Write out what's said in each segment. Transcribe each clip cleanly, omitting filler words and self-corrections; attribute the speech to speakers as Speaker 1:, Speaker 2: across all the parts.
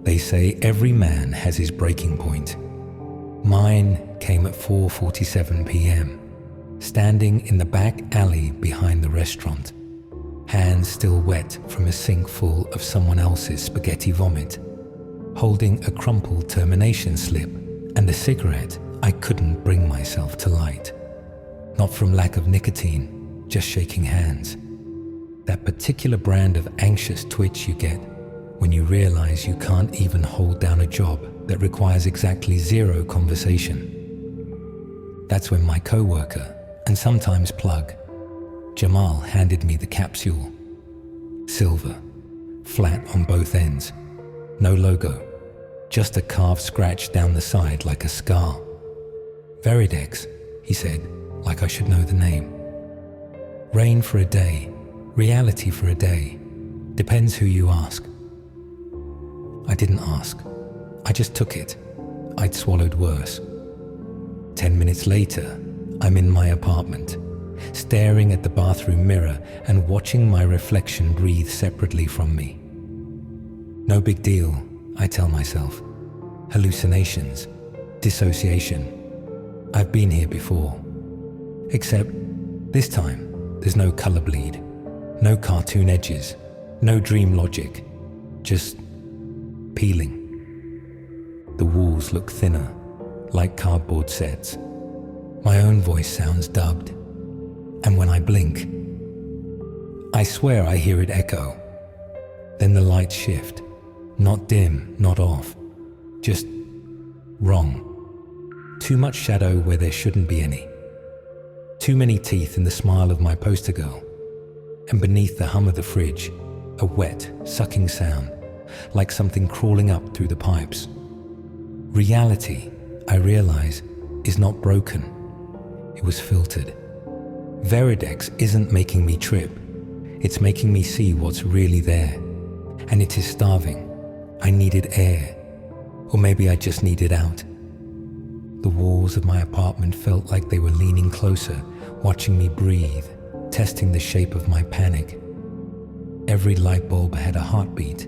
Speaker 1: They say every man has his breaking point. Mine came at 4:47 p.m., standing in the back alley behind the restaurant, hands still wet from a sink full of someone else's spaghetti vomit, holding a crumpled termination slip and a cigarette I couldn't bring myself to light. Not from lack of nicotine, just shaking hands. That particular brand of anxious twitch you get when you realize you can't even hold down a job that requires exactly zero conversation. That's when my co-worker, and sometimes plug, Jamal, handed me the capsule. Silver, flat on both ends, no logo, just a carved scratch down the side like a scar. Veridex, he said, like I should know the name. Rain for a day, reality for a day, depends who you ask. I didn't ask, I just took it. I'd swallowed worse. 10 minutes later, I'm in my apartment, staring at the bathroom mirror and watching my reflection breathe separately from me. No big deal, I tell myself. Hallucinations, dissociation. I've been here before. Except, this time, there's no color bleed, no cartoon edges, no dream logic, just peeling. The walls look thinner, like cardboard sets. My own voice sounds dubbed, and when I blink, I swear I hear it echo. Then the lights shift, not dim, not off, just wrong. Too much shadow where there shouldn't be any. Too many teeth in the smile of my poster girl, and beneath the hum of the fridge, a wet, sucking sound, like something crawling up through the pipes. Reality, I realize, is not broken. It was filtered. Veridex isn't making me trip. It's making me see what's really there. And it is starving. I needed air. Or maybe I just needed out. The walls of my apartment felt like they were leaning closer, watching me breathe, testing the shape of my panic. Every light bulb had a heartbeat.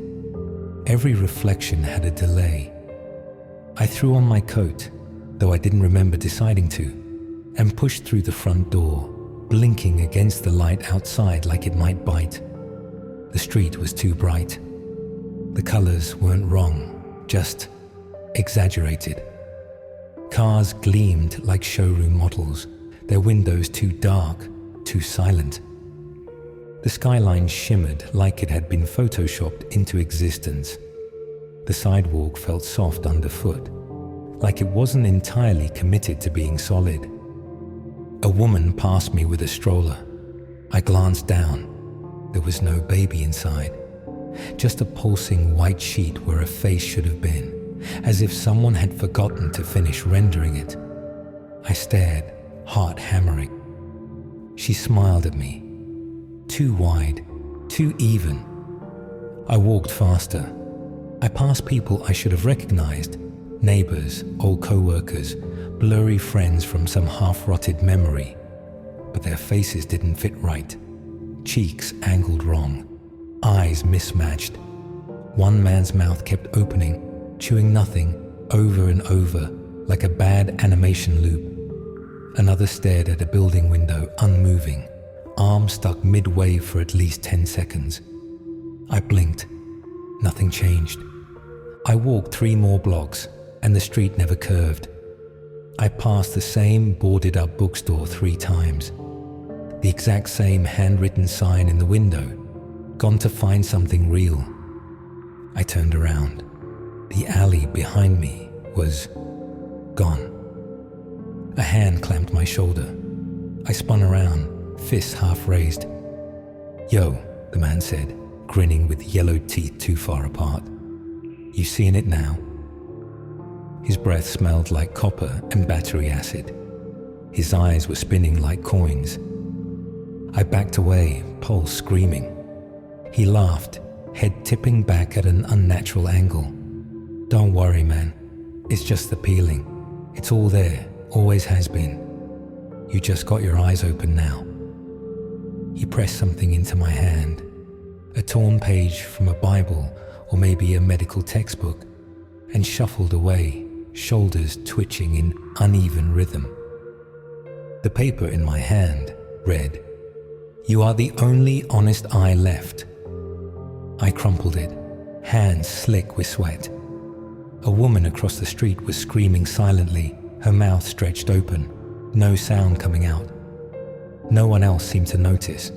Speaker 1: Every reflection had a delay. I threw on my coat, though I didn't remember deciding to, and pushed through the front door, blinking against the light outside like it might bite. The street was too bright. The colors weren't wrong, just exaggerated. Cars gleamed like showroom models, their windows too dark, too silent. The skyline shimmered like it had been photoshopped into existence. The sidewalk felt soft underfoot, like it wasn't entirely committed to being solid. A woman passed me with a stroller. I glanced down. There was no baby inside, just a pulsing white sheet where a face should have been, as if someone had forgotten to finish rendering it. I stared, heart hammering. She smiled at me. Too wide, too even. I walked faster. I passed people I should have recognized, neighbors, old co-workers, blurry friends from some half-rotted memory. But their faces didn't fit right. Cheeks angled wrong, eyes mismatched. One man's mouth kept opening, chewing nothing, over and over, like a bad animation loop. Another stared at a building window, unmoving, arm stuck midway for at least 10 seconds. I blinked. Nothing changed. I walked 3 more blocks, and the street never curved. I passed the same boarded-up bookstore 3 times. The exact same handwritten sign in the window, gone to find something real. I turned around. The alley behind me was gone. A hand clamped my shoulder. I spun around, fists half raised. "Yo," the man said, grinning with yellowed teeth too far apart. "You seeing it now?" His breath smelled like copper and battery acid. His eyes were spinning like coins. I backed away, pulse screaming. He laughed, head tipping back at an unnatural angle. "Don't worry, man. It's just the peeling. It's all there, always has been. You just got your eyes open now." He pressed something into my hand. A torn page from a Bible or maybe a medical textbook, and shuffled away, shoulders twitching in uneven rhythm. The paper in my hand read, "You are the only honest eye left." I crumpled it, hands slick with sweat. A woman across the street was screaming silently, her mouth stretched open, no sound coming out. No one else seemed to notice.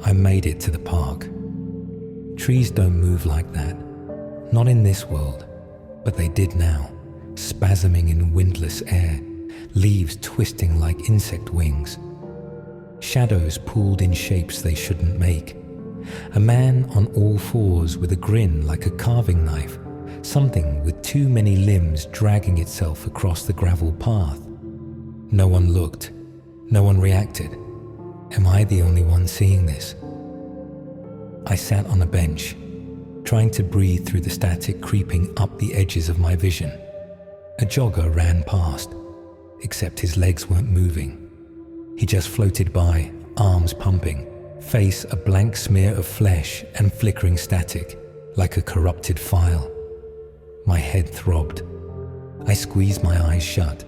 Speaker 1: I made it to the park. Trees don't move like that. Not in this world, but they did now, spasming in windless air, leaves twisting like insect wings. Shadows pulled in shapes they shouldn't make. A man on all fours with a grin like a carving knife, something with too many limbs dragging itself across the gravel path. No one looked. No one reacted. Am I the only one seeing this? I sat on a bench, trying to breathe through the static creeping up the edges of my vision. A jogger ran past, except his legs weren't moving. He just floated by, arms pumping, face a blank smear of flesh and flickering static, like a corrupted file. My head throbbed. I squeezed my eyes shut.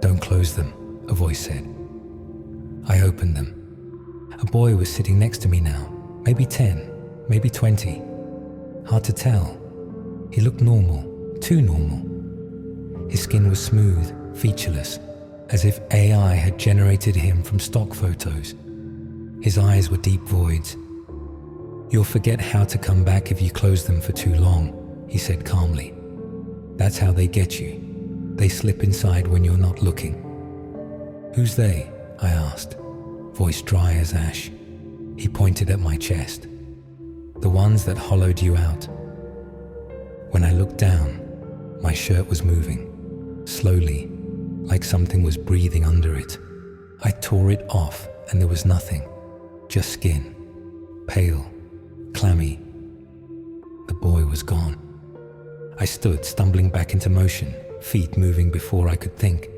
Speaker 1: "Don't close them," a voice said. I opened them. A boy was sitting next to me now, maybe 10, maybe 20. Hard to tell. He looked normal, too normal. His skin was smooth, featureless, as if AI had generated him from stock photos. His eyes were deep voids. "You'll forget how to come back if you close them for too long," he said calmly. "That's how they get you. They slip inside when you're not looking." "Who's they?" I asked, voice dry as ash. He pointed at my chest. "The ones that hollowed you out." When I looked down, my shirt was moving, slowly, like something was breathing under it. I tore it off and there was nothing, just skin, pale, clammy. The boy was gone. I stood, stumbling back into motion, feet moving before I could think.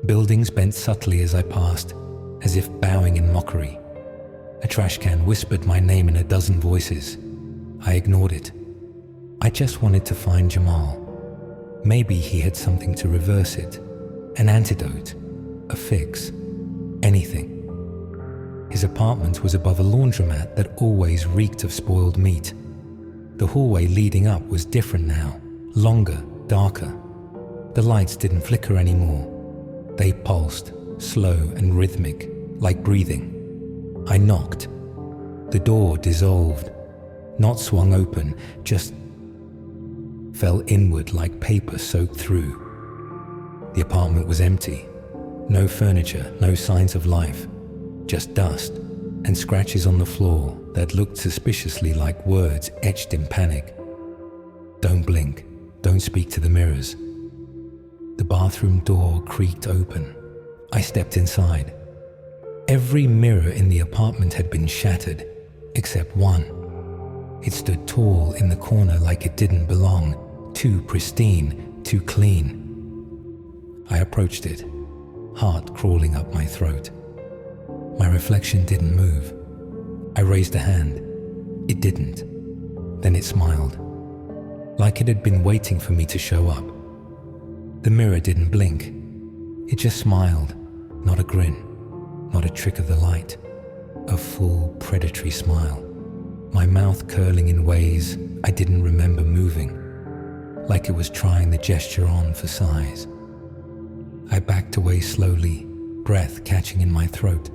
Speaker 1: Buildings bent subtly as I passed, as if bowing in mockery. A trash can whispered my name in a dozen voices. I ignored it. I just wanted to find Jamal. Maybe he had something to reverse it. An antidote, a fix, anything. His apartment was above a laundromat that always reeked of spoiled meat. The hallway leading up was different now, longer, darker. The lights didn't flicker anymore. They pulsed, slow and rhythmic, like breathing. I knocked. The door dissolved, not swung open, just fell inward like paper soaked through. The apartment was empty. No furniture, no signs of life, just dust and scratches on the floor that looked suspiciously like words etched in panic. "Don't blink, don't speak to the mirrors." The bathroom door creaked open. I stepped inside. Every mirror in the apartment had been shattered, except one. It stood tall in the corner like it didn't belong, too pristine, too clean. I approached it, heart crawling up my throat. My reflection didn't move. I raised a hand. It didn't. Then it smiled, like it had been waiting for me to show up. The mirror didn't blink. It just smiled, not a grin, not a trick of the light, a full predatory smile. My mouth curling in ways I didn't remember moving, like it was trying the gesture on for size. I backed away slowly, breath catching in my throat.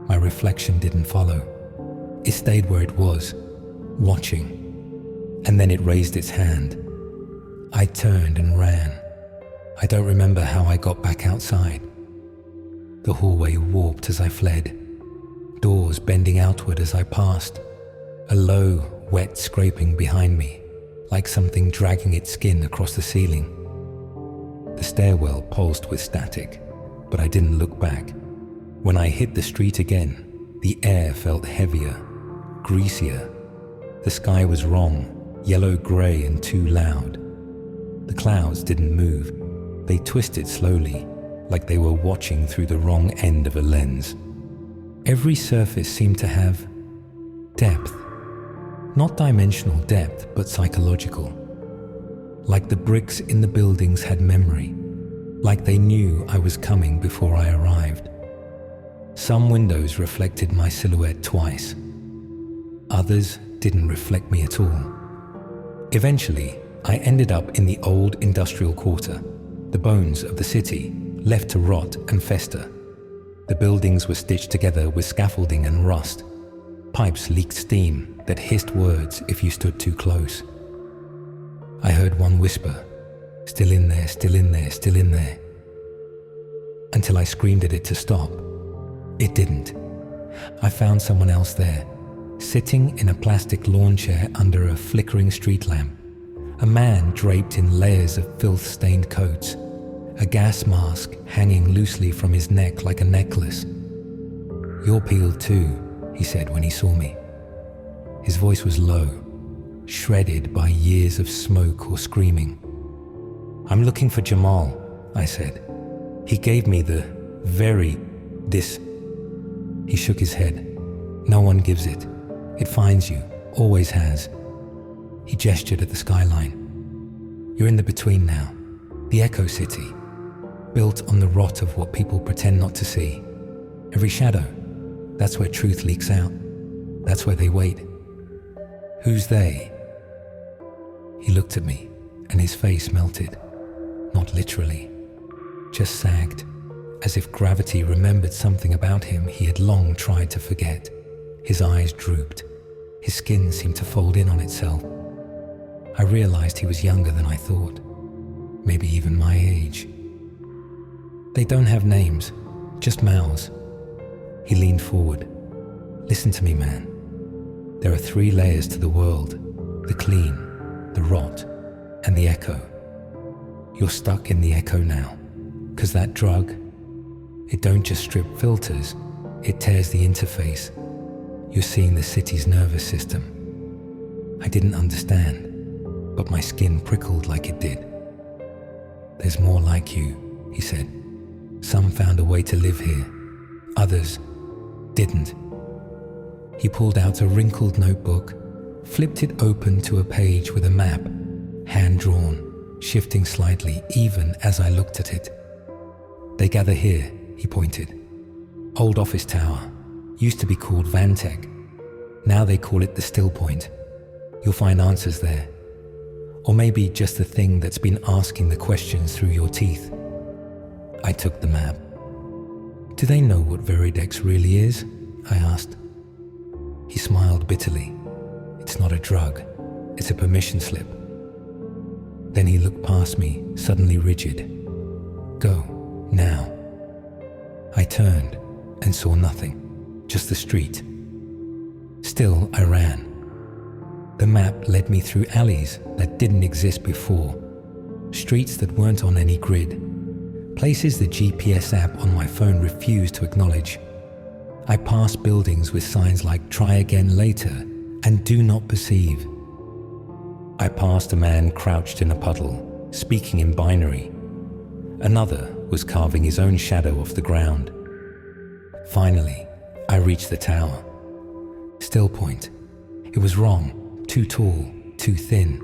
Speaker 1: My reflection didn't follow. It stayed where it was, watching. And then it raised its hand. I turned and ran. I don't remember how I got back outside. The hallway warped as I fled, doors bending outward as I passed, a low, wet scraping behind me, like something dragging its skin across the ceiling. The stairwell pulsed with static, but I didn't look back. When I hit the street again, the air felt heavier, greasier. The sky was wrong, yellow-grey and too loud. The clouds didn't move. They twisted slowly, like they were watching through the wrong end of a lens. Every surface seemed to have depth, Not dimensional depth, but psychological. Like the bricks in the buildings had memory, like they knew I was coming before I arrived. Some windows reflected my silhouette twice. Others didn't reflect me at all. Eventually, I ended up in the old industrial quarter, the bones of the city, left to rot and fester. The buildings were stitched together with scaffolding and rust. Pipes leaked steam that hissed words if you stood too close. I heard one whisper, "Still in there, still in there, still in there," until I screamed at it to stop. It didn't. I found someone else there, sitting in a plastic lawn chair under a flickering street lamp. A man draped in layers of filth-stained coats, a gas mask hanging loosely from his neck like a necklace. "You're peeled too," he said when he saw me. His voice was low, shredded by years of smoke or screaming. "I'm looking for Jamal," I said. "He gave me this." He shook his head. "No one gives it. It finds you, always has." He gestured at the skyline. "You're in the between now, the Echo City, built on the rot of what people pretend not to see. Every shadow, that's where truth leaks out. That's where they wait." "Who's they?" He looked at me, and his face melted. Not literally, just sagged, as if gravity remembered something about him he had long tried to forget. His eyes drooped. His skin seemed to fold in on itself. I realized he was younger than I thought, maybe even my age. "They don't have names, just mouths." He leaned forward. "Listen to me, man. There are 3 layers to the world: the clean, the rot, and the echo. You're stuck in the echo now, 'cause that drug, it don't just strip filters, it tears the interface. You're seeing the city's nervous system." I didn't understand, but my skin prickled like it did. "There's more like you," he said. "Some found a way to live here, others didn't." He pulled out a wrinkled notebook, flipped it open to a page with a map, hand-drawn, shifting slightly even as I looked at it. "They gather here," he pointed. "Old office tower, used to be called Vantech. Now they call it the Still Point. You'll find answers there. Or maybe just the thing that's been asking the questions through your teeth." I took the map. "Do they know what Veridex really is?" I asked. He smiled bitterly. "It's not a drug, it's a permission slip." Then he looked past me, suddenly rigid. "Go, now." I turned and saw nothing, just the street. Still, I ran. The map led me through alleys that didn't exist before, streets that weren't on any grid, places the GPS app on my phone refused to acknowledge. I passed buildings with signs like "Try again later" and "Do not perceive." I passed a man crouched in a puddle, speaking in binary. Another was carving his own shadow off the ground. Finally, I reached the tower. Still Point. It was wrong, too tall, too thin.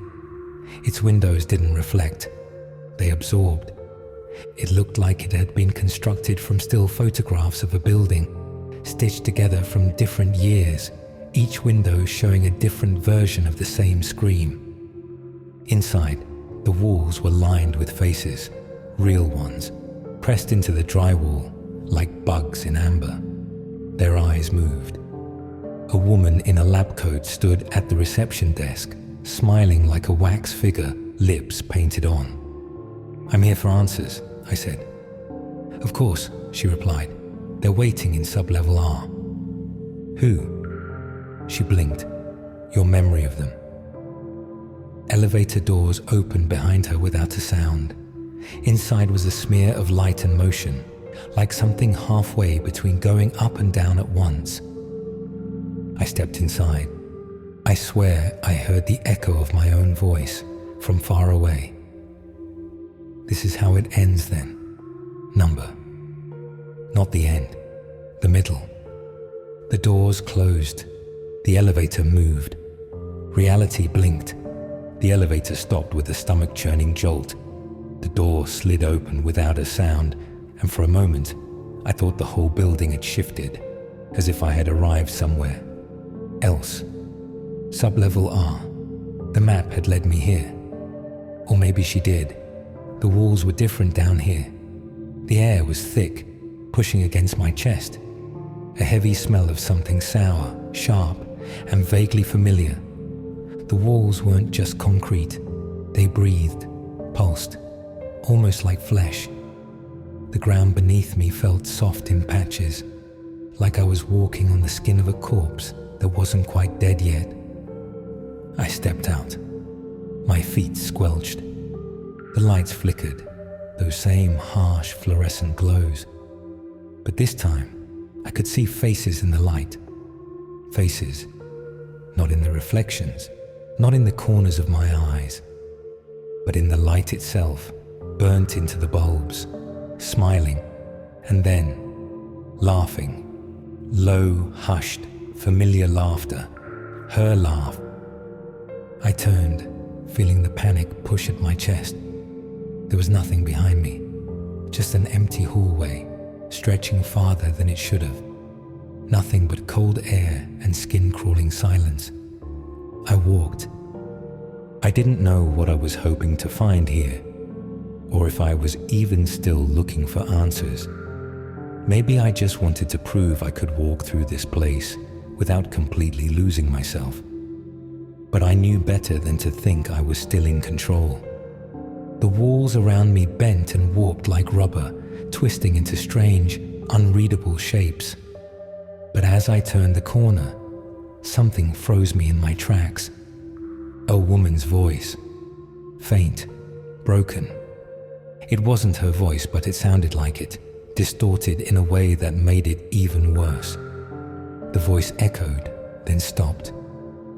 Speaker 1: Its windows didn't reflect. They absorbed. It looked like it had been constructed from still photographs of a building, stitched together from different years, each window showing a different version of the same scream. Inside, the walls were lined with faces, real ones, pressed into the drywall like bugs in amber. Their eyes moved. A woman in a lab coat stood at the reception desk, smiling like a wax figure, lips painted on. "I'm here for answers," I said. "Of course," she replied. "They're waiting in sub-level R." "Who?" She blinked. "Your memory of them." Elevator doors opened behind her without a sound. Inside was a smear of light and motion, like something halfway between going up and down at once. I stepped inside. I swear I heard the echo of my own voice from far away. "This is how it ends then. Number. Not the end. The middle." The doors closed. The elevator moved. Reality blinked. The elevator stopped with a stomach-churning jolt. The door slid open without a sound, and for a moment, I thought the whole building had shifted, as if I had arrived somewhere else. Sublevel R. The map had led me here. Or maybe she did. The walls were different down here. The air was thick, pushing against my chest. A heavy smell of something sour, sharp, and vaguely familiar. The walls weren't just concrete. They breathed, pulsed, almost like flesh. The ground beneath me felt soft in patches, like I was walking on the skin of a corpse that wasn't quite dead yet. I stepped out. My feet squelched. The lights flickered, those same harsh fluorescent glows. But this time, I could see faces in the light. Faces, not in the reflections, not in the corners of my eyes, but in the light itself, burnt into the bulbs, smiling, and then laughing. Low, hushed, familiar laughter. Her laugh. I turned, feeling the panic push at my chest. There was nothing behind me, just an empty hallway, stretching farther than it should have. Nothing but cold air and skin-crawling silence. I walked. I didn't know what I was hoping to find here, or if I was even still looking for answers. Maybe I just wanted to prove I could walk through this place without completely losing myself. But I knew better than to think I was still in control. The walls around me bent and warped like rubber, twisting into strange, unreadable shapes. But as I turned the corner, something froze me in my tracks. A woman's voice. Faint, broken. It wasn't her voice, but it sounded like it, distorted in a way that made it even worse. The voice echoed, then stopped.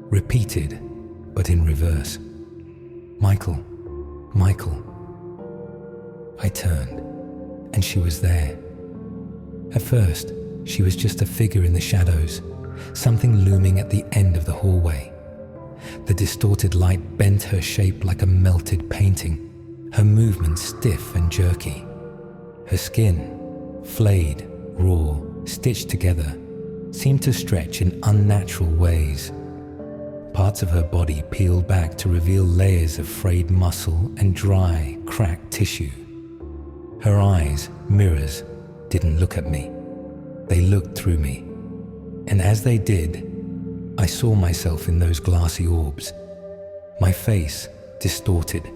Speaker 1: Repeated, but in reverse. Michael, Michael. I turned, and she was there. At first, she was just a figure in the shadows, something looming at the end of the hallway. The distorted light bent her shape like a melted painting, her movements stiff and jerky. Her skin, flayed, raw, stitched together, seemed to stretch in unnatural ways. Parts of her body peeled back to reveal layers of frayed muscle and dry, cracked tissue. Her eyes, mirrors, didn't look at me. They looked through me. And as they did, I saw myself in those glassy orbs. My face distorted,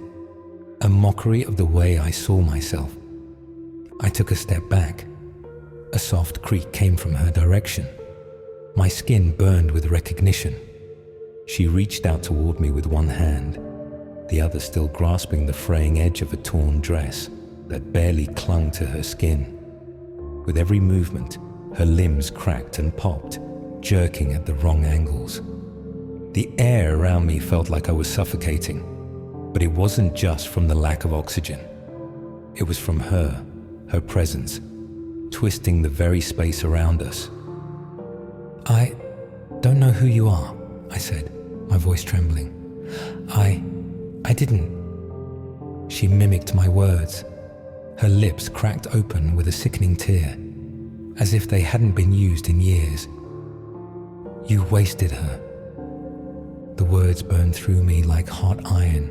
Speaker 1: a mockery of the way I saw myself. I took a step back. A soft creak came from her direction. My skin burned with recognition. She reached out toward me with one hand, the other still grasping the fraying edge of a torn dress that barely clung to her skin. With every movement, her limbs cracked and popped, jerking at the wrong angles. The air around me felt like I was suffocating, but it wasn't just from the lack of oxygen. It was from her presence, twisting the very space around us. "I don't know who you are," I said, my voice trembling. I didn't." She mimicked my words. Her lips cracked open with a sickening tear, as if they hadn't been used in years. "You wasted her." The words burned through me like hot iron,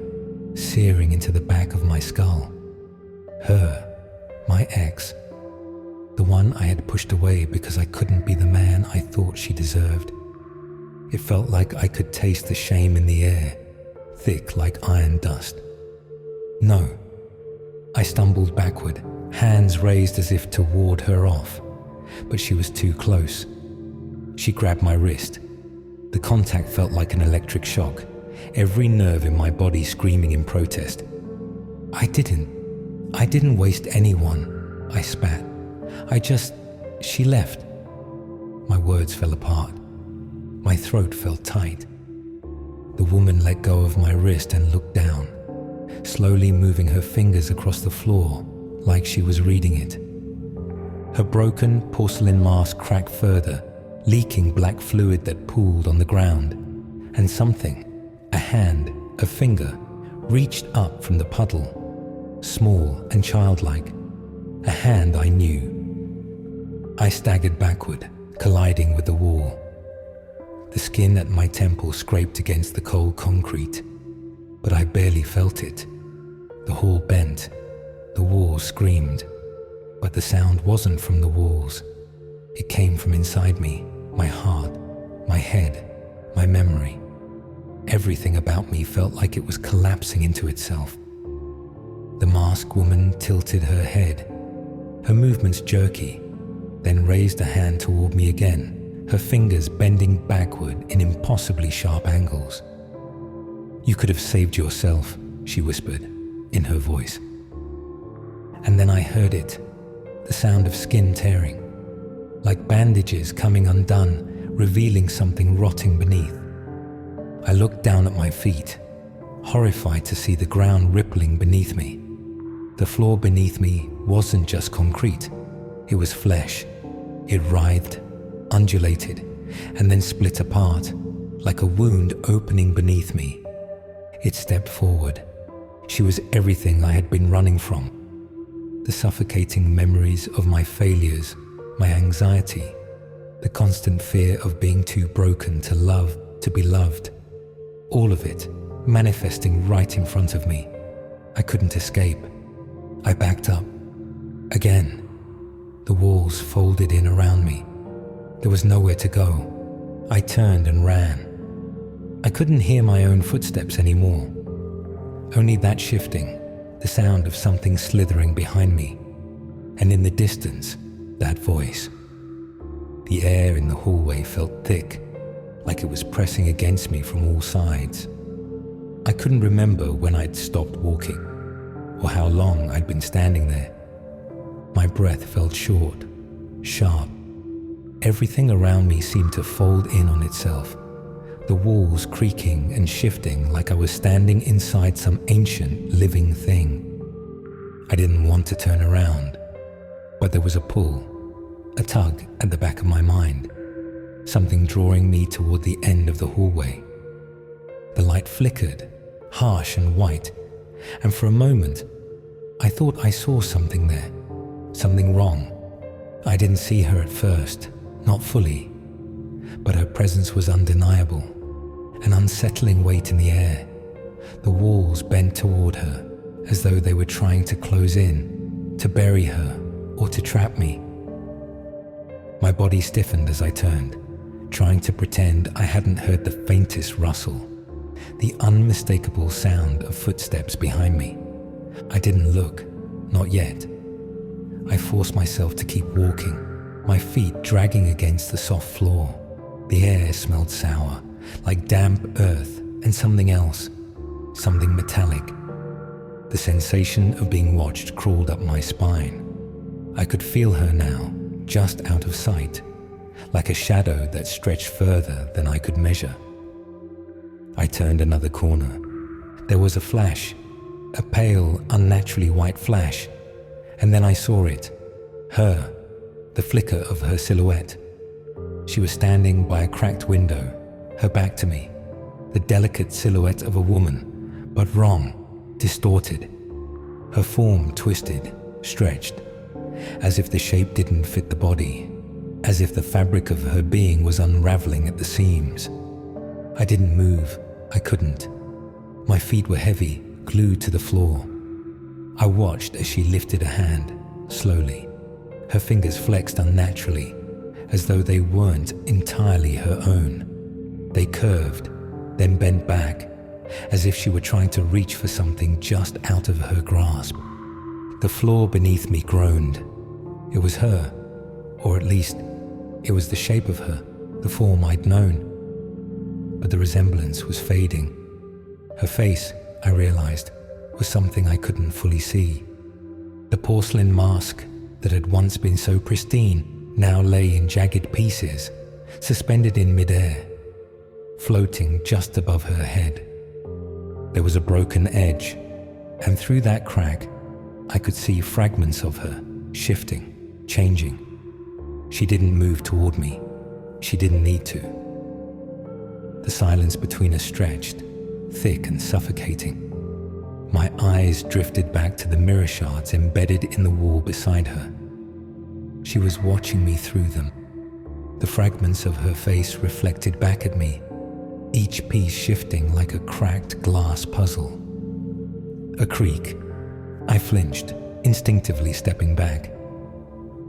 Speaker 1: searing into the back of my skull. Her, my ex, the one I had pushed away because I couldn't be the man I thought she deserved. It felt like I could taste the shame in the air, thick like iron dust. "No." I stumbled backward, hands raised as if to ward her off, but she was too close. She grabbed my wrist. The contact felt like an electric shock, every nerve in my body screaming in protest. I didn't waste anyone," I spat. She left." My words fell apart. My throat felt tight. The woman let go of my wrist and looked down, slowly moving her fingers across the floor like she was reading it. Her broken porcelain mask cracked further, leaking black fluid that pooled on the ground, and something, A hand, a finger, reached up from the puddle, small and childlike. A hand I knew. I staggered backward, colliding with the wall. The skin at my temple scraped against the cold concrete, but I barely felt it. The hall bent, the walls screamed, but the sound wasn't from the walls. It came from inside me, my heart, my head, my memory. Everything about me felt like it was collapsing into itself. The masked woman tilted her head, her movements jerky, then raised a hand toward me again, her fingers bending backward in impossibly sharp angles. "You could have saved yourself," she whispered, in her voice. And then I heard it, the sound of skin tearing, like bandages coming undone, revealing something rotting beneath. I looked down at my feet, horrified to see the ground rippling beneath me. The floor beneath me wasn't just concrete, it was flesh. It writhed, undulated, and then split apart, like a wound opening beneath me. It stepped forward. She was everything I had been running from. The suffocating memories of my failures, my anxiety, the constant fear of being too broken to love, to be loved. All of it manifesting right in front of me. I couldn't escape. I backed up. Again. The walls folded in around me. There was nowhere to go. I turned and ran. I couldn't hear my own footsteps anymore. Only that shifting, the sound of something slithering behind me, and in the distance, that voice. The air in the hallway felt thick, like it was pressing against me from all sides. I couldn't remember when I'd stopped walking, or how long I'd been standing there. My breath felt short, sharp. Everything around me seemed to fold in on itself, the walls creaking and shifting like I was standing inside some ancient living thing. I didn't want to turn around, but there was a pull, a tug at the back of my mind, something drawing me toward the end of the hallway. The light flickered, harsh and white, and for a moment, I thought I saw something there, something wrong. I didn't see her at first, not fully, but her presence was undeniable, an unsettling weight in the air. The walls bent toward her, as though they were trying to close in, to bury her, or to trap me. My body stiffened as I turned, trying to pretend I hadn't heard the faintest rustle, the unmistakable sound of footsteps behind me. I didn't look, not yet. I forced myself to keep walking, my feet dragging against the soft floor. The air smelled sour, like damp earth and something else, something metallic. The sensation of being watched crawled up my spine. I could feel her now, just out of sight, like a shadow that stretched further than I could measure. I turned another corner. There was a flash, a pale, unnaturally white flash, and then I saw it, her, the flicker of her silhouette. She was standing by a cracked window, her back to me, the delicate silhouette of a woman, but wrong, distorted. Her form twisted, stretched, as if the shape didn't fit the body, as if the fabric of her being was unraveling at the seams. I didn't move, I couldn't. My feet were heavy, glued to the floor. I watched as she lifted a hand, slowly. Her fingers flexed unnaturally, as though they weren't entirely her own. They curved, then bent back, as if she were trying to reach for something just out of her grasp. The floor beneath me groaned. It was her, or at least, it was the shape of her, the form I'd known. But the resemblance was fading. Her face, I realized, was something I couldn't fully see. The porcelain mask that had once been so pristine now lay in jagged pieces, suspended in midair, floating just above her head. There was a broken edge, and through that crack, I could see fragments of her, shifting, changing. She didn't move toward me. She didn't need to. The silence between us stretched, thick and suffocating. My eyes drifted back to the mirror shards embedded in the wall beside her. She was watching me through them, the fragments of her face reflected back at me, each piece shifting like a cracked glass puzzle. A creak. I flinched, instinctively stepping back.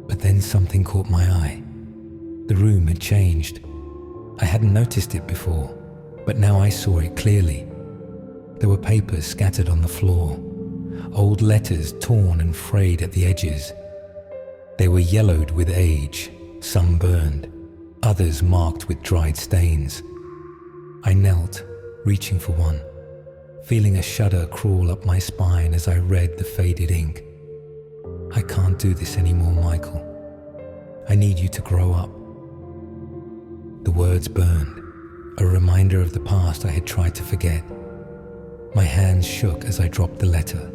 Speaker 1: But then something caught my eye. The room had changed. I hadn't noticed it before, but now I saw it clearly. There were papers scattered on the floor, old letters torn and frayed at the edges. They were yellowed with age, some burned, others marked with dried stains. I knelt, reaching for one, feeling a shudder crawl up my spine as I read the faded ink. I can't do this anymore, Michael. I need you to grow up. The words burned, a reminder of the past I had tried to forget. My hands shook as I dropped the letter,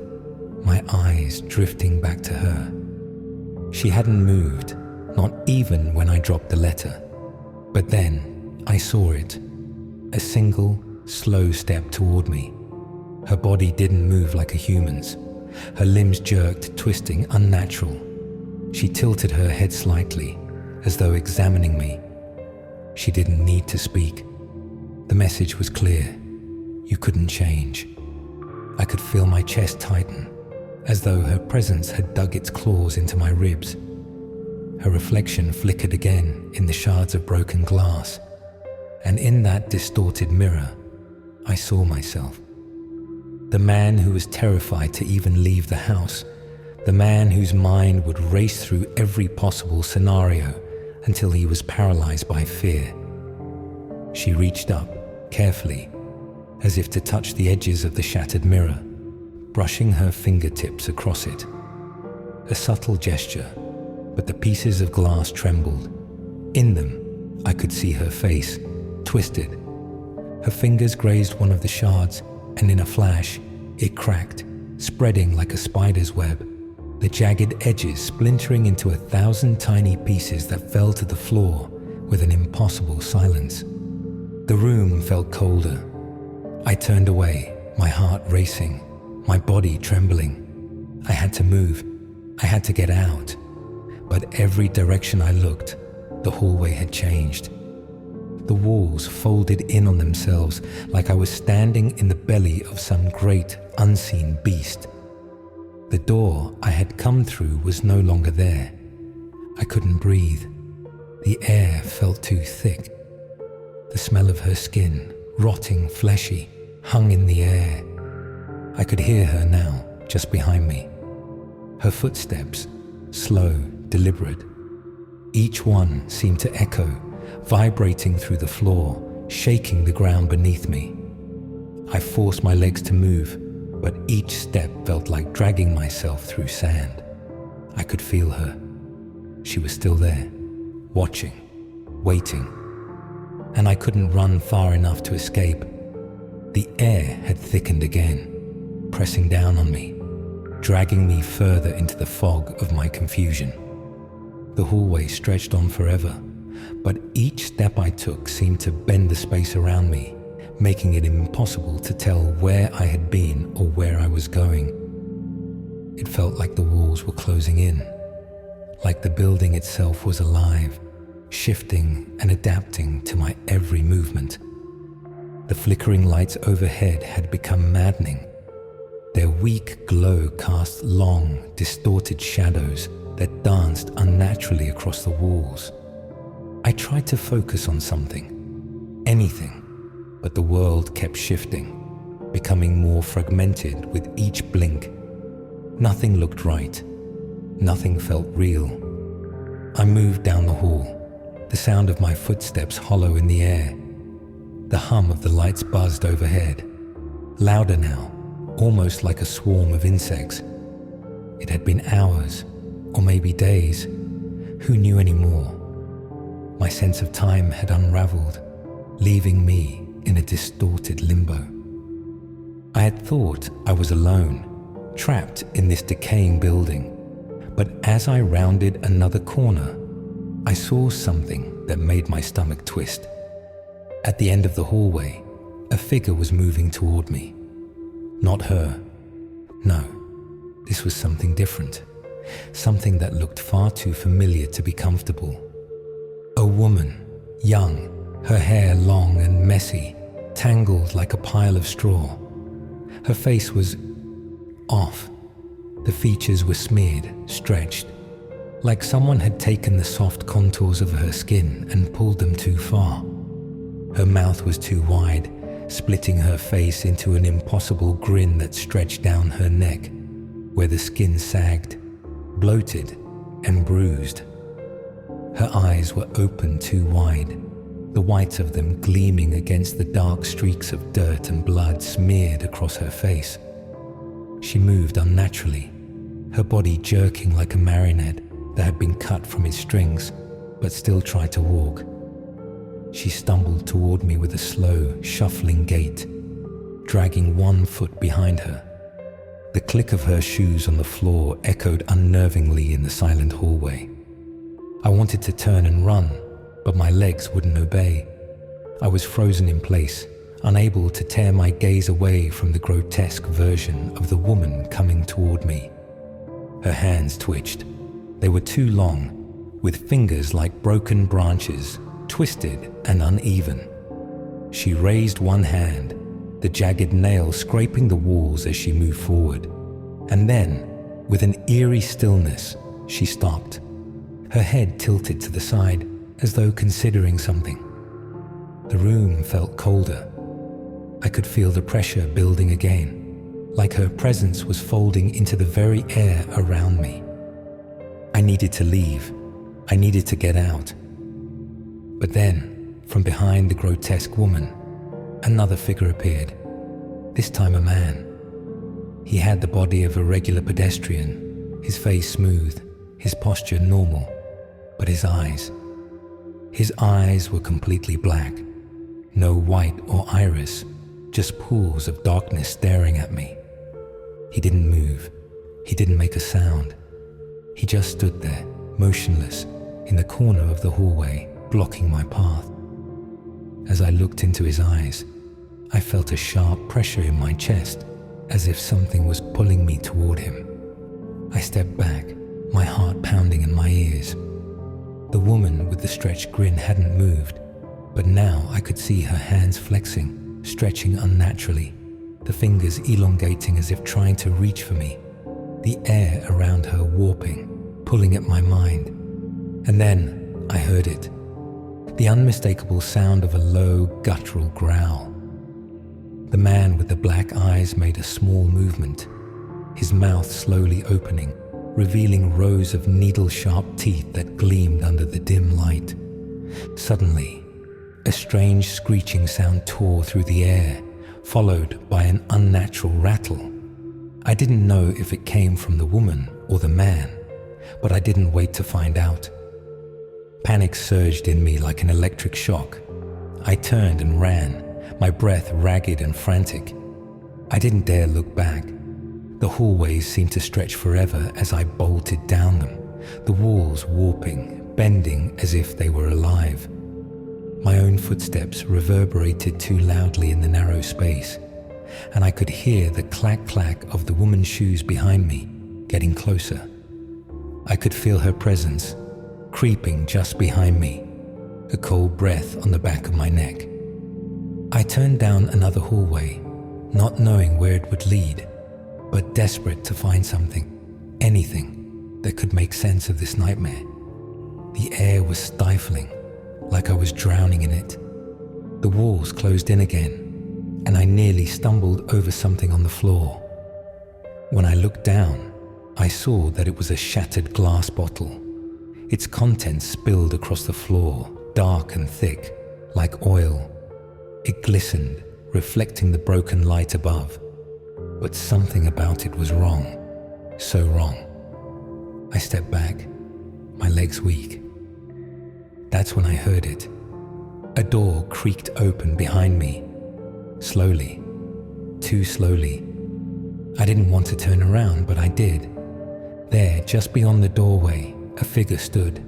Speaker 1: my eyes drifting back to her. She hadn't moved, not even when I dropped the letter. But then I saw it, a single, slow step toward me. Her body didn't move like a human's. Her limbs jerked, twisting, unnatural. She tilted her head slightly, as though examining me. She didn't need to speak. The message was clear. You couldn't change. I could feel my chest tighten, as though her presence had dug its claws into my ribs. Her reflection flickered again in the shards of broken glass, and in that distorted mirror, I saw myself. The man who was terrified to even leave the house, the man whose mind would race through every possible scenario until he was paralyzed by fear. She reached up, carefully, as if to touch the edges of the shattered mirror, brushing her fingertips across it. A subtle gesture, but the pieces of glass trembled. In them, I could see her face, twisted. Her fingers grazed one of the shards, and in a flash, it cracked, spreading like a spider's web, the jagged edges splintering into 1,000 tiny pieces that fell to the floor with an impossible silence. The room felt colder. I turned away, my heart racing, my body trembling. I had to move. I had to get out. But every direction I looked, the hallway had changed. The walls folded in on themselves like I was standing in the belly of some great, unseen beast. The door I had come through was no longer there. I couldn't breathe. The air felt too thick. The smell of her skin, rotting, fleshy, hung in the air. I could hear her now, just behind me. Her footsteps, slow, deliberate. Each one seemed to echo, vibrating through the floor, shaking the ground beneath me. I forced my legs to move, but each step felt like dragging myself through sand. I could feel her. She was still there, watching, waiting. And I couldn't run far enough to escape. The air had thickened again, pressing down on me, dragging me further into the fog of my confusion. The hallway stretched on forever, but each step I took seemed to bend the space around me, making it impossible to tell where I had been or where I was going. It felt like the walls were closing in, like the building itself was alive, shifting and adapting to my every movement. The flickering lights overhead had become maddening. Their weak glow cast long, distorted shadows that danced unnaturally across the walls. I tried to focus on something, anything, but the world kept shifting, becoming more fragmented with each blink. Nothing looked right. Nothing felt real. I moved down the hall, the sound of my footsteps hollow in the air. The hum of the lights buzzed overhead, louder now, almost like a swarm of insects. It had been hours, or maybe days. Who knew anymore? My sense of time had unraveled, leaving me in a distorted limbo. I had thought I was alone, trapped in this decaying building. But as I rounded another corner, I saw something that made my stomach twist. At the end of the hallway, a figure was moving toward me. Not her. No, this was something different. Something that looked far too familiar to be comfortable. A woman, young, her hair long and messy, tangled like a pile of straw. Her face was off. The features were smeared, stretched, like someone had taken the soft contours of her skin and pulled them too far. Her mouth was too wide, splitting her face into an impossible grin that stretched down her neck, where the skin sagged, bloated and bruised. Her eyes were open too wide, the whites of them gleaming against the dark streaks of dirt and blood smeared across her face. She moved unnaturally, her body jerking like a marionette that had been cut from its strings, but still tried to walk. She stumbled toward me with a slow, shuffling gait, dragging one foot behind her. The click of her shoes on the floor echoed unnervingly in the silent hallway. I wanted to turn and run, but my legs wouldn't obey. I was frozen in place, unable to tear my gaze away from the grotesque version of the woman coming toward me. Her hands twitched. They were too long, with fingers like broken branches, twisted and uneven. She raised one hand, the jagged nail scraping the walls as she moved forward. And then, with an eerie stillness, she stopped. Her head tilted to the side, as though considering something. The room felt colder. I could feel the pressure building again, like her presence was folding into the very air around me. I needed to leave. I needed to get out. But then, from behind the grotesque woman, another figure appeared, this time a man. He had the body of a regular pedestrian, his face smooth, his posture normal, but his eyes were completely black. No white or iris, just pools of darkness staring at me. He didn't move. He didn't make a sound. He just stood there, motionless, in the corner of the hallway, blocking my path. As I looked into his eyes, I felt a sharp pressure in my chest, as if something was pulling me toward him. I stepped back, my heart pounding in my ears. The woman with the stretched grin hadn't moved, but now I could see her hands flexing, stretching unnaturally, the fingers elongating as if trying to reach for me, the air around her warping, pulling at my mind. And then I heard it, the unmistakable sound of a low, guttural growl. The man with the black eyes made a small movement, his mouth slowly opening, revealing rows of needle-sharp teeth that gleamed under the dim light. Suddenly, a strange screeching sound tore through the air, followed by an unnatural rattle. I didn't know if it came from the woman or the man, but I didn't wait to find out. Panic surged in me like an electric shock. I turned and ran, my breath ragged and frantic. I didn't dare look back. The hallways seemed to stretch forever as I bolted down them, the walls warping, bending as if they were alive. My own footsteps reverberated too loudly in the narrow space, and I could hear the clack-clack of the woman's shoes behind me, getting closer. I could feel her presence, creeping just behind me, a cold breath on the back of my neck. I turned down another hallway, not knowing where it would lead, but desperate to find something, anything, that could make sense of this nightmare. The air was stifling, like I was drowning in it. The walls closed in again, and I nearly stumbled over something on the floor. When I looked down, I saw that it was a shattered glass bottle. Its contents spilled across the floor, dark and thick, like oil. It glistened, reflecting the broken light above. But something about it was wrong, so wrong. I stepped back, my legs weak. That's when I heard it. A door creaked open behind me, slowly, too slowly. I didn't want to turn around, but I did. There, just beyond the doorway, a figure stood.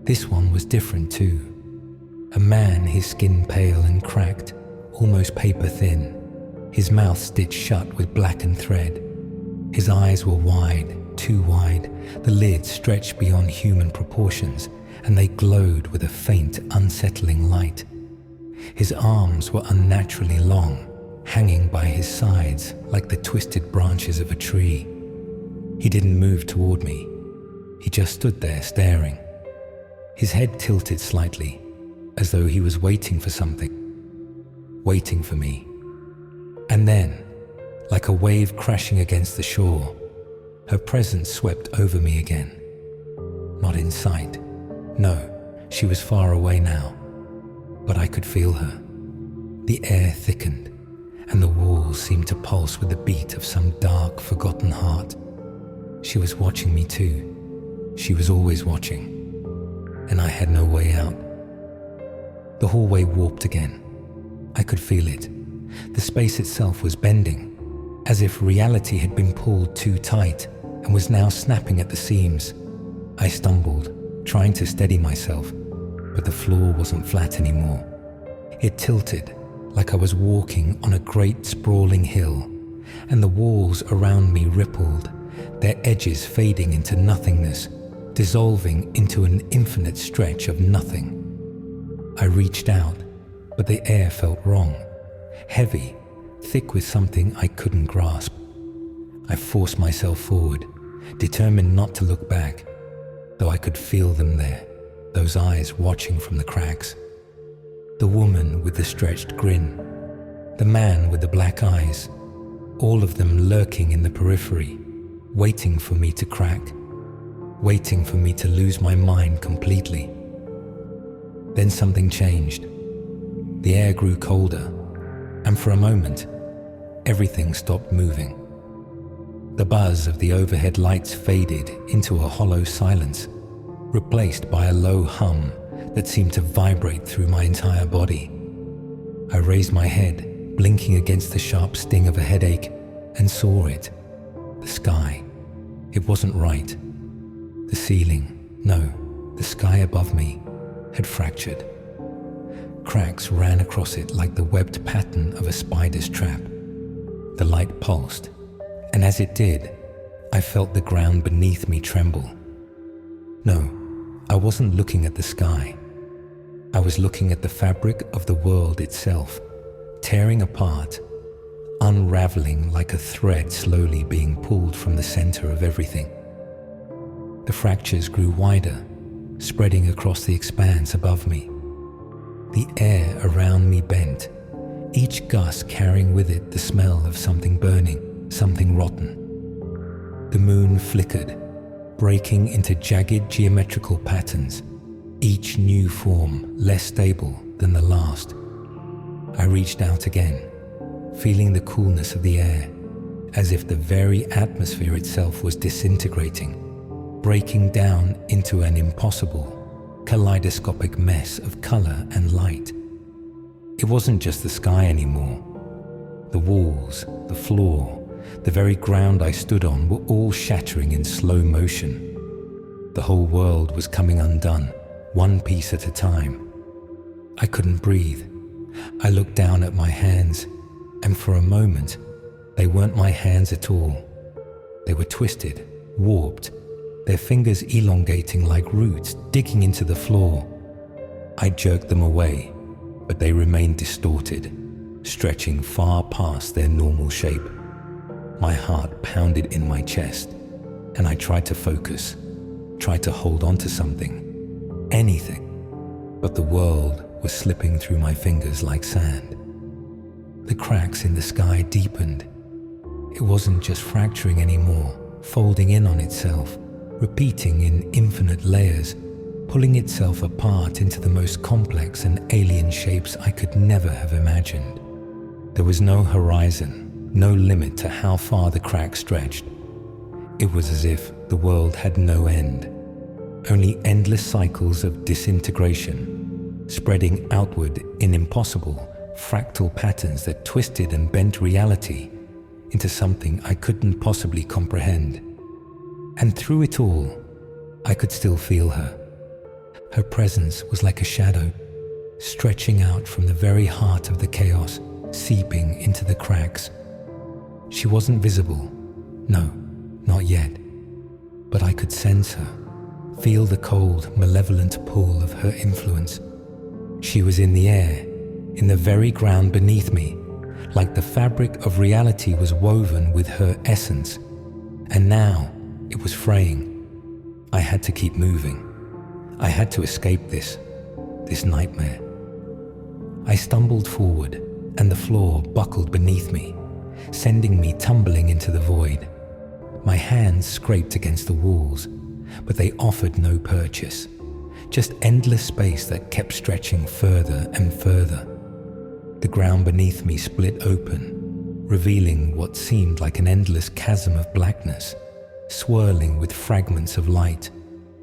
Speaker 1: This one was different too. A man, his skin pale and cracked, almost paper thin, his mouth stitched shut with blackened thread. His eyes were wide, too wide, the lids stretched beyond human proportions, and they glowed with a faint, unsettling light. His arms were unnaturally long, hanging by his sides like the twisted branches of a tree. He didn't move toward me. He just stood there staring. His head tilted slightly, as though he was waiting for something, waiting for me. And then, like a wave crashing against the shore, her presence swept over me again. Not in sight. No, she was far away now, but I could feel her. The air thickened, and the walls seemed to pulse with the beat of some dark, forgotten heart. She was watching me too. She was always watching, and I had no way out. The hallway warped again. I could feel it. The space itself was bending, as if reality had been pulled too tight and was now snapping at the seams. I stumbled, trying to steady myself, but the floor wasn't flat anymore. It tilted, like I was walking on a great sprawling hill, and the walls around me rippled, their edges fading into nothingness, dissolving into an infinite stretch of nothing. I reached out, but the air felt wrong, heavy, thick with something I couldn't grasp. I forced myself forward, determined not to look back, though I could feel them there, those eyes watching from the cracks. The woman with the stretched grin, the man with the black eyes, all of them lurking in the periphery, waiting for me to crack, waiting for me to lose my mind completely. Then something changed. The air grew colder, and for a moment, everything stopped moving. The buzz of the overhead lights faded into a hollow silence, replaced by a low hum that seemed to vibrate through my entire body. I raised my head, blinking against the sharp sting of a headache, and saw it. The sky. It wasn't right. The ceiling, no, the sky above me, had fractured. Cracks ran across it like the webbed pattern of a spider's trap. The light pulsed, and as it did, I felt the ground beneath me tremble. No, I wasn't looking at the sky. I was looking at the fabric of the world itself, tearing apart, unraveling like a thread slowly being pulled from the center of everything. The fractures grew wider, spreading across the expanse above me. The air around me bent, each gust carrying with it the smell of something burning, something rotten. The moon flickered, breaking into jagged geometrical patterns, each new form less stable than the last. I reached out again, feeling the coolness of the air, as if the very atmosphere itself was disintegrating, breaking down into an impossible, kaleidoscopic mess of color and light. It wasn't just the sky anymore. The walls, the floor, the very ground I stood on were all shattering in slow motion. The whole world was coming undone, one piece at a time. I couldn't breathe. I looked down at my hands, and for a moment, they weren't my hands at all. They were twisted, warped, their fingers elongating like roots digging into the floor. I jerked them away, but they remained distorted, stretching far past their normal shape. My heart pounded in my chest, and I tried to focus, tried to hold on to something, anything, but the world was slipping through my fingers like sand. The cracks in the sky deepened. It wasn't just fracturing anymore, folding in on itself, repeating in infinite layers, pulling itself apart into the most complex and alien shapes I could never have imagined. There was no horizon, no limit to how far the cracks stretched. It was as if the world had no end, only endless cycles of disintegration, spreading outward in impossible, fractal patterns that twisted and bent reality into something I couldn't possibly comprehend. And through it all, I could still feel her. Her presence was like a shadow, stretching out from the very heart of the chaos, seeping into the cracks. She wasn't visible. No, not yet. But I could sense her, feel the cold, malevolent pull of her influence. She was in the air, in the very ground beneath me, like the fabric of reality was woven with her essence. And now it was fraying. I had to keep moving. I had to escape this nightmare. I stumbled forward, and the floor buckled beneath me, sending me tumbling into the void. My hands scraped against the walls, but they offered no purchase, just endless space that kept stretching further and further. The ground beneath me split open, revealing what seemed like an endless chasm of blackness, swirling with fragments of light,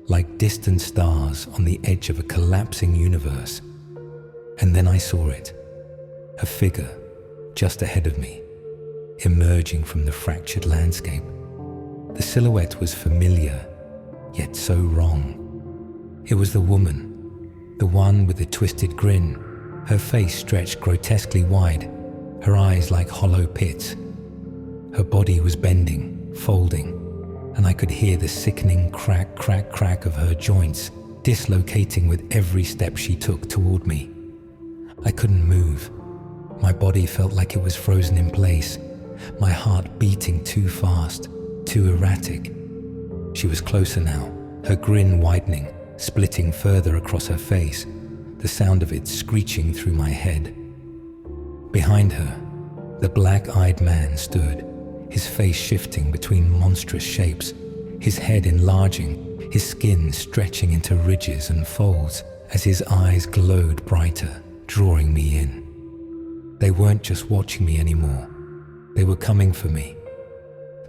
Speaker 1: like distant stars on the edge of a collapsing universe. And then I saw it, a figure just ahead of me, emerging from the fractured landscape. The silhouette was familiar, yet so wrong. It was the woman, the one with the twisted grin, her face stretched grotesquely wide, her eyes like hollow pits. Her body was bending, folding, and I could hear the sickening crack, crack, crack of her joints, dislocating with every step she took toward me. I couldn't move. My body felt like it was frozen in place, my heart beating too fast, too erratic. She was closer now, her grin widening, splitting further across her face, the sound of it screeching through my head. Behind her, the black-eyed man stood, his face shifting between monstrous shapes, his head enlarging, his skin stretching into ridges and folds as his eyes glowed brighter, drawing me in. They weren't just watching me anymore. They were coming for me.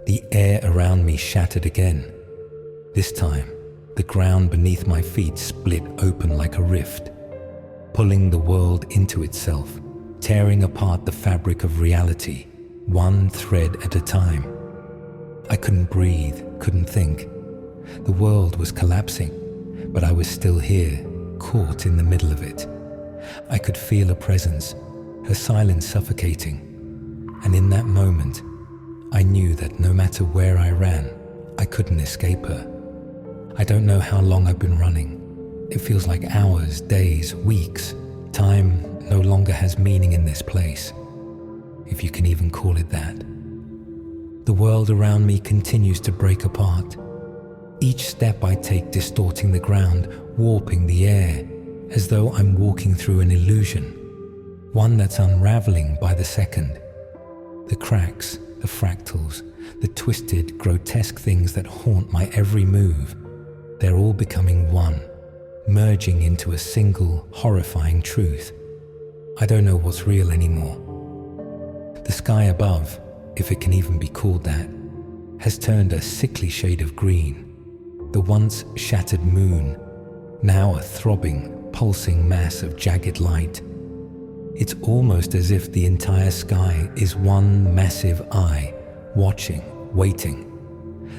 Speaker 1: The air around me shattered again. This time, the ground beneath my feet split open like a rift, pulling the world into itself, tearing apart the fabric of reality, one thread at a time. I couldn't breathe, couldn't think. The world was collapsing, but I was still here, caught in the middle of it. I could feel her presence, her silence suffocating. And in that moment, I knew that no matter where I ran, I couldn't escape her. I don't know how long I've been running. It feels like hours, days, weeks. Time no longer has meaning in this place, if you can even call it that. The world around me continues to break apart. Each step I take distorting the ground, warping the air, as though I'm walking through an illusion, one that's unraveling by the second. The cracks, the fractals, the twisted, grotesque things that haunt my every move, they're all becoming one, merging into a single, horrifying truth. I don't know what's real anymore. The sky above, if it can even be called that, has turned a sickly shade of green. The once shattered moon, now a throbbing, pulsing mass of jagged light. It's almost as if the entire sky is one massive eye, watching, waiting.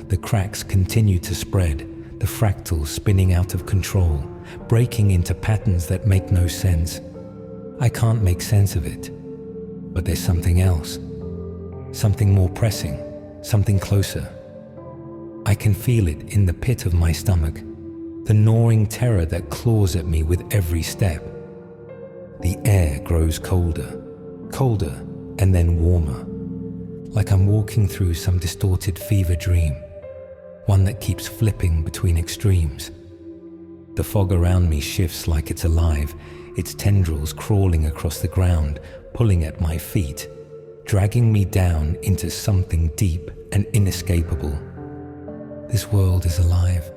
Speaker 1: The cracks continue to spread, the fractals spinning out of control, breaking into patterns that make no sense. I can't make sense of it. But there's something else, something more pressing, something closer. I can feel it in the pit of my stomach, the gnawing terror that claws at me with every step. The air grows colder, colder, and then warmer, like I'm walking through some distorted fever dream, one that keeps flipping between extremes. The fog around me shifts like it's alive, its tendrils crawling across the ground, pulling at my feet, dragging me down into something deep and inescapable. This world is alive,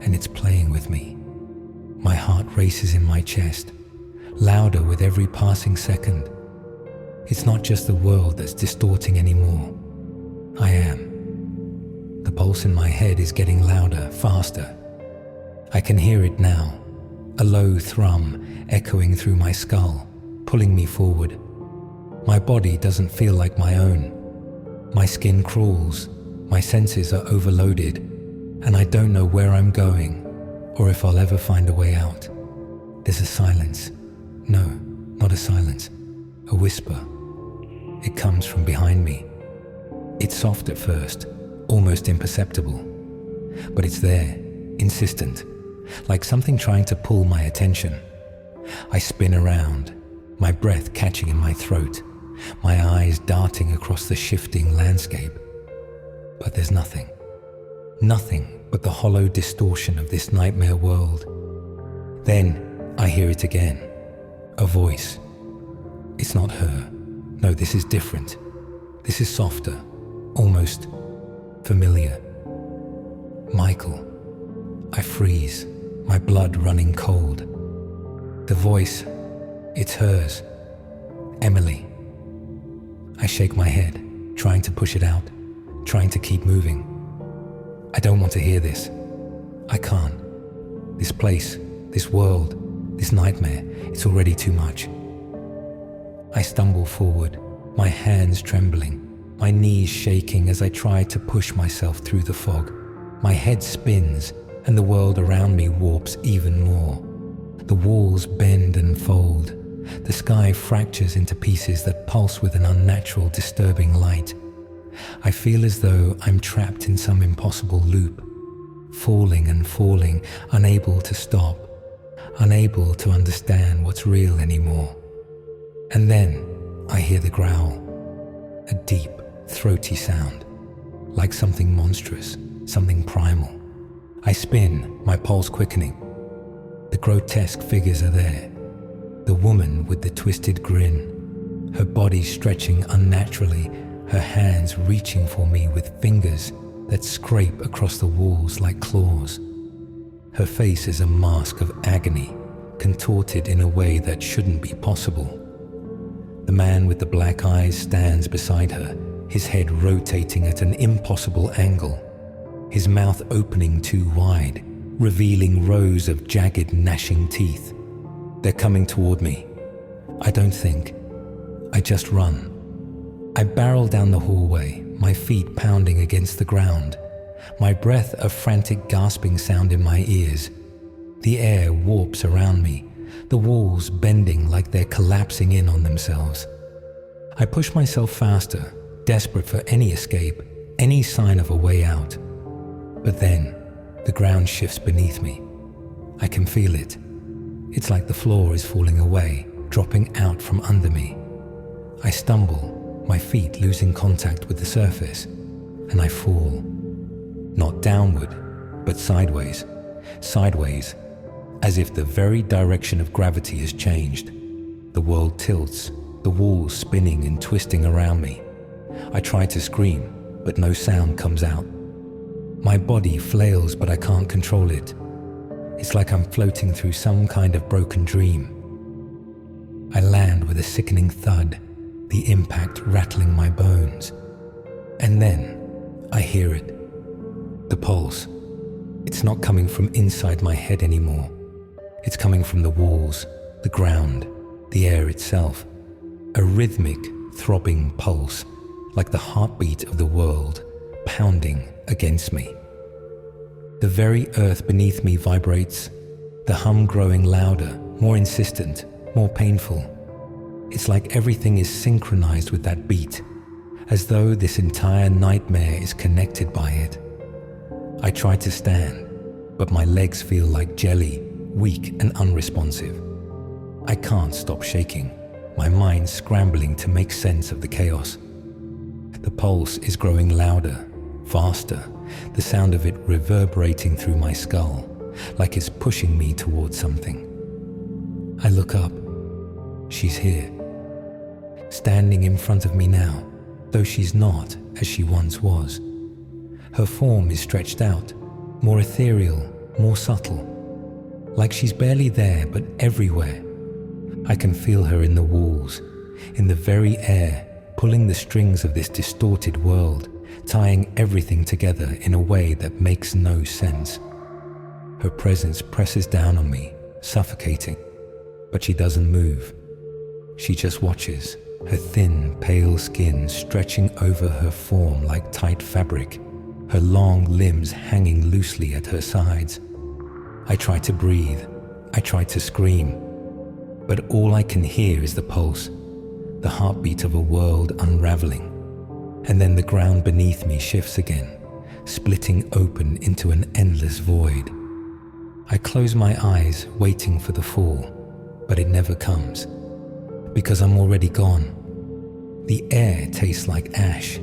Speaker 1: and it's playing with me. My heart races in my chest, louder with every passing second. It's not just the world that's distorting anymore. I am. The pulse in my head is getting louder, faster. I can hear it now, a low thrum echoing through my skull, pulling me forward. My body doesn't feel like my own. My skin crawls, my senses are overloaded, and I don't know where I'm going or if I'll ever find a way out. There's a silence, No, not a silence, a whisper. It comes from behind me. It's soft at first, almost imperceptible, but it's there, insistent, like something trying to pull my attention. I spin around, my breath catching in my throat, my eyes darting across the shifting landscape. But there's nothing. Nothing but the hollow distortion of this nightmare world. Then I hear it again. A voice. It's not her. No, this is different. This is softer, almost familiar. Michael. I freeze, my blood running cold. The voice, it's hers. Emily. I shake my head, trying to push it out, trying to keep moving. I don't want to hear this. I can't. This place, this world, this nightmare, it's already too much. I stumble forward, my hands trembling, my knees shaking as I try to push myself through the fog. My head spins, and the world around me warps even more. The walls bend and fold. The sky fractures into pieces that pulse with an unnatural, disturbing light. I feel as though I'm trapped in some impossible loop, falling and falling, unable to stop, unable to understand what's real anymore. And then I hear the growl, a deep, throaty sound, like something monstrous, something primal. I spin, my pulse quickening. The grotesque figures are there. The woman with the twisted grin, her body stretching unnaturally, her hands reaching for me with fingers that scrape across the walls like claws. Her face is a mask of agony, contorted in a way that shouldn't be possible. The man with the black eyes stands beside her, his head rotating at an impossible angle, his mouth opening too wide, revealing rows of jagged, gnashing teeth. They're coming toward me. I don't think. I just run. I barrel down the hallway, my feet pounding against the ground, my breath a frantic gasping sound in my ears. The air warps around me, the walls bending like they're collapsing in on themselves. I push myself faster, desperate for any escape, any sign of a way out. But then, the ground shifts beneath me. I can feel it. It's like the floor is falling away, dropping out from under me. I stumble, my feet losing contact with the surface, and I fall. Not downward, but sideways. Sideways, as if the very direction of gravity has changed. The world tilts, the walls spinning and twisting around me. I try to scream, but no sound comes out. My body flails, but I can't control it. It's like I'm floating through some kind of broken dream. I land with a sickening thud, the impact rattling my bones. And then I hear it. The pulse. It's not coming from inside my head anymore. It's coming from the walls, the ground, the air itself. A rhythmic, throbbing pulse, like the heartbeat of the world, pounding against me. The very earth beneath me vibrates, the hum growing louder, more insistent, more painful. It's like everything is synchronized with that beat, as though this entire nightmare is connected by it. I try to stand, but my legs feel like jelly, weak and unresponsive. I can't stop shaking, my mind scrambling to make sense of the chaos. The pulse is growing louder, faster, the sound of it reverberating through my skull, like it's pushing me towards something. I look up. She's here, standing in front of me now, though she's not as she once was. Her form is stretched out, more ethereal, more subtle, like she's barely there but everywhere. I can feel her in the walls, in the very air, pulling the strings of this distorted world, tying everything together in a way that makes no sense. Her presence presses down on me, suffocating, but she doesn't move. She just watches, her thin, pale skin stretching over her form like tight fabric, her long limbs hanging loosely at her sides. I try to breathe. I try to scream. but all I can hear is the pulse, the heartbeat of a world unraveling. And then the ground beneath me shifts again, splitting open into an endless void. I close my eyes, waiting for the fall, but it never comes, because I'm already gone. The air tastes like ash.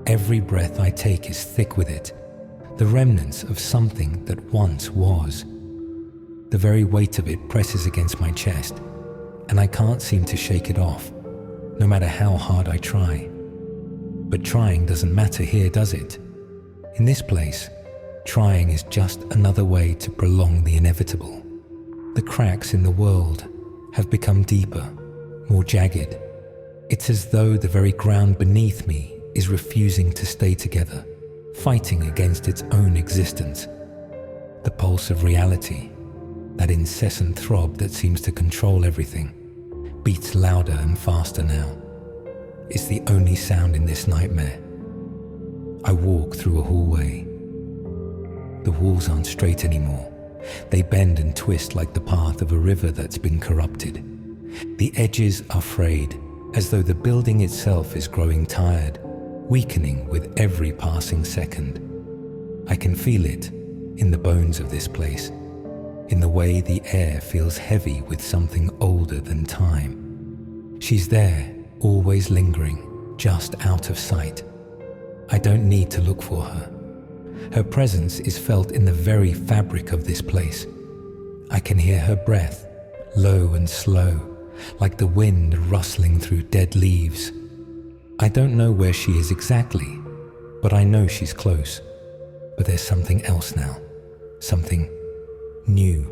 Speaker 1: Every breath I take is thick with it, the remnants of something that once was. The very weight of it presses against my chest, and I can't seem to shake it off, no matter how hard I try. But trying doesn't matter here, does it? In this place, trying is just another way to prolong the inevitable. The cracks in the world have become deeper, more jagged. It's as though the very ground beneath me is refusing to stay together, fighting against its own existence. The pulse of reality, that incessant throb that seems to control everything, beats louder and faster now. It's the only sound in this nightmare. I walk through a hallway. The walls aren't straight anymore. They bend and twist like the path of a river that's been corrupted. The edges are frayed, as though the building itself is growing tired, weakening with every passing second. I can feel it in the bones of this place, in the way the air feels heavy with something older than time. She's there, always lingering, just out of sight. I don't need to look for her. Her presence is felt in the very fabric of this place. I can hear her breath, low and slow, like the wind rustling through dead leaves. I don't know where she is exactly, but I know she's close. But there's something else now, something new.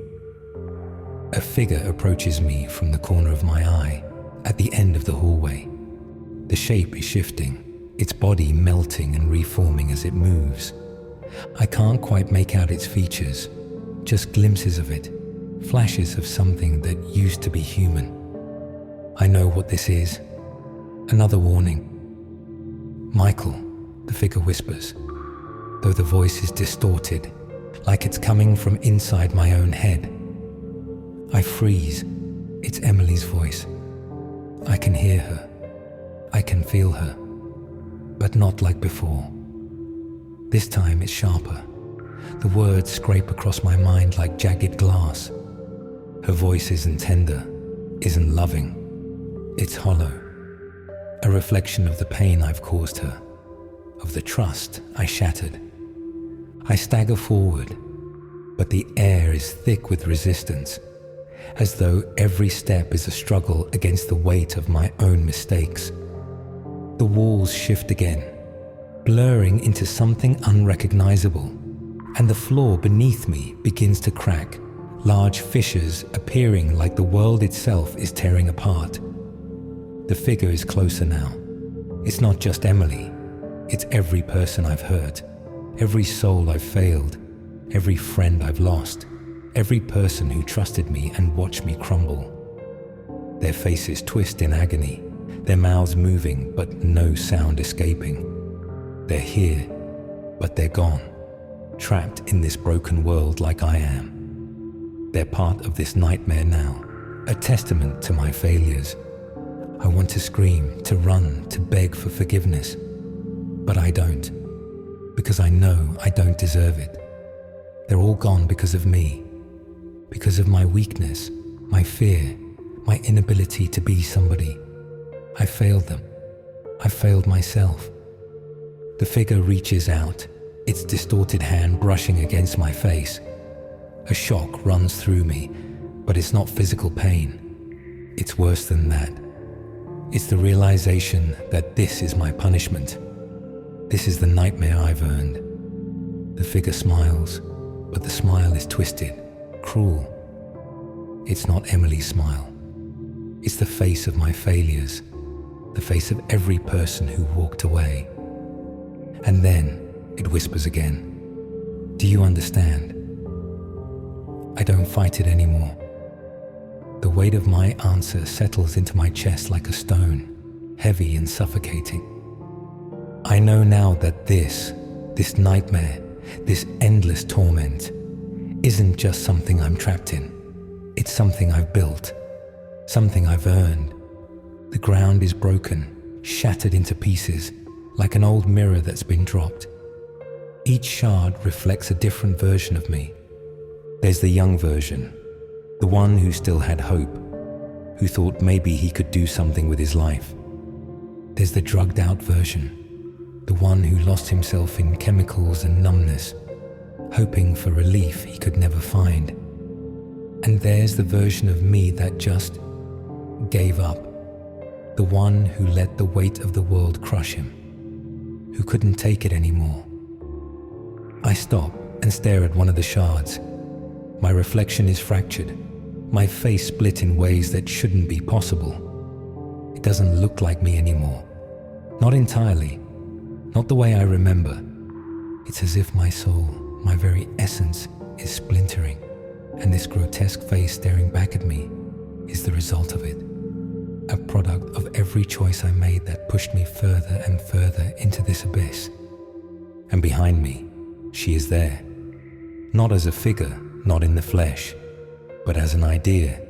Speaker 1: A figure approaches me from the corner of my eye, at the end of the hallway. The shape is shifting, its body melting and reforming as it moves. I can't quite make out its features, just glimpses of it, flashes of something that used to be human. I know what this is. Another warning. Michael, the figure whispers, though the voice is distorted, like it's coming from inside my own head. I freeze. It's Emily's voice. I can hear her. I can feel her, but not like before. This time it's sharper. The words scrape across my mind like jagged glass. Her voice isn't tender, isn't loving. It's hollow, a reflection of the pain I've caused her, of the trust I shattered. I stagger forward, but the air is thick with resistance, as though every step is a struggle against the weight of my own mistakes. The walls shift again, blurring into something unrecognizable, and the floor beneath me begins to crack, large fissures appearing like the world itself is tearing apart. The figure is closer now. It's not just Emily, it's every person I've hurt, every soul I've failed, every friend I've lost, every person who trusted me and watched me crumble. Their faces twist in agony, their mouths moving but no sound escaping. They're here, but they're gone, trapped in this broken world like I am. They're part of this nightmare now, a testament to my failures. I want to scream, to run, to beg for forgiveness, but I don't, because I know I don't deserve it. They're all gone because of me, because of my weakness, my fear, my inability to be somebody. I failed them. I failed myself. The figure reaches out, its distorted hand brushing against my face. A shock runs through me, but it's not physical pain. It's worse than that. It's the realization that this is my punishment. This is the nightmare I've earned. The figure smiles, but the smile is twisted, cruel. It's not Emily's smile. It's the face of my failures, the face of every person who walked away. And then it whispers again. Do you understand? I don't fight it anymore. The weight of my answer settles into my chest like a stone, heavy and suffocating. I know now that this nightmare, this endless torment, isn't just something I'm trapped in. It's something I've built, something I've earned. The ground is broken, shattered into pieces, like an old mirror that's been dropped. Each shard reflects a different version of me. There's the young version, the one who still had hope, who thought maybe he could do something with his life. There's the drugged out version, the one who lost himself in chemicals and numbness, hoping for relief he could never find. And there's the version of me that just gave up, the one who let the weight of the world crush him, who couldn't take it anymore. I stop and stare at one of the shards. My reflection is fractured, my face split in ways that shouldn't be possible. It doesn't look like me anymore. Not entirely, not the way I remember. It's as if my soul, my very essence, is splintering, and this grotesque face staring back at me is the result of it. A product of every choice I made that pushed me further and further into this abyss. And behind me, she is there. Not as a figure, not in the flesh, but as an idea,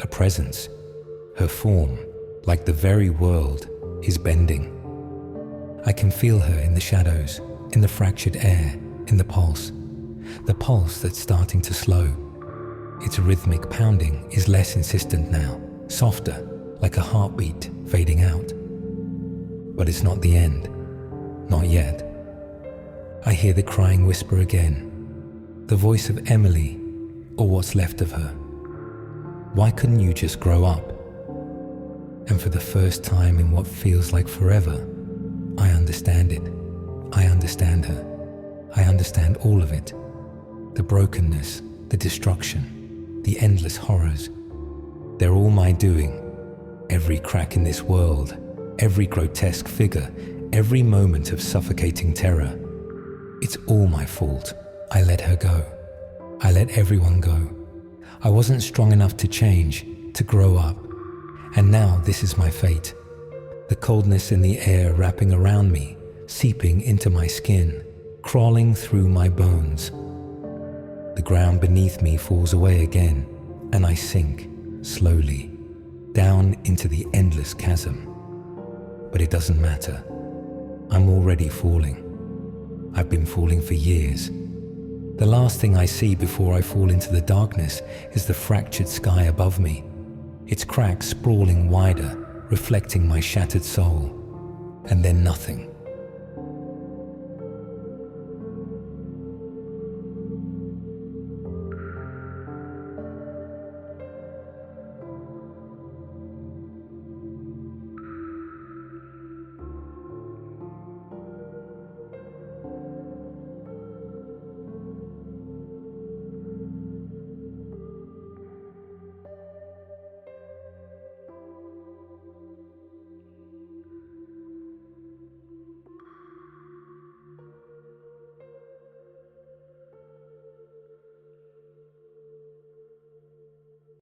Speaker 1: a presence. Her form, like the very world, is bending. I can feel her in the shadows, in the fractured air, in the pulse that's starting to slow. Its rhythmic pounding is less insistent now, softer, like a heartbeat fading out. But it's not the end, not yet. I hear the crying whisper again, the voice of Emily, or what's left of her. Why couldn't you just grow up? And for the first time in what feels like forever, I understand it. I understand her. I understand all of it. The brokenness, the destruction, the endless horrors. They're all my doing. Every crack in this world, every grotesque figure, every moment of suffocating terror. It's all my fault. I let her go. I let everyone go. I wasn't strong enough to change, to grow up. And now this is my fate. The coldness in the air wrapping around me, seeping into my skin, crawling through my bones. The ground beneath me falls away again, and I sink, slowly, down into the endless chasm. But it doesn't matter. I'm already falling. I've been falling for years. The last thing I see before I fall into the darkness is the fractured sky above me, its cracks sprawling wider, reflecting my shattered soul. And then nothing.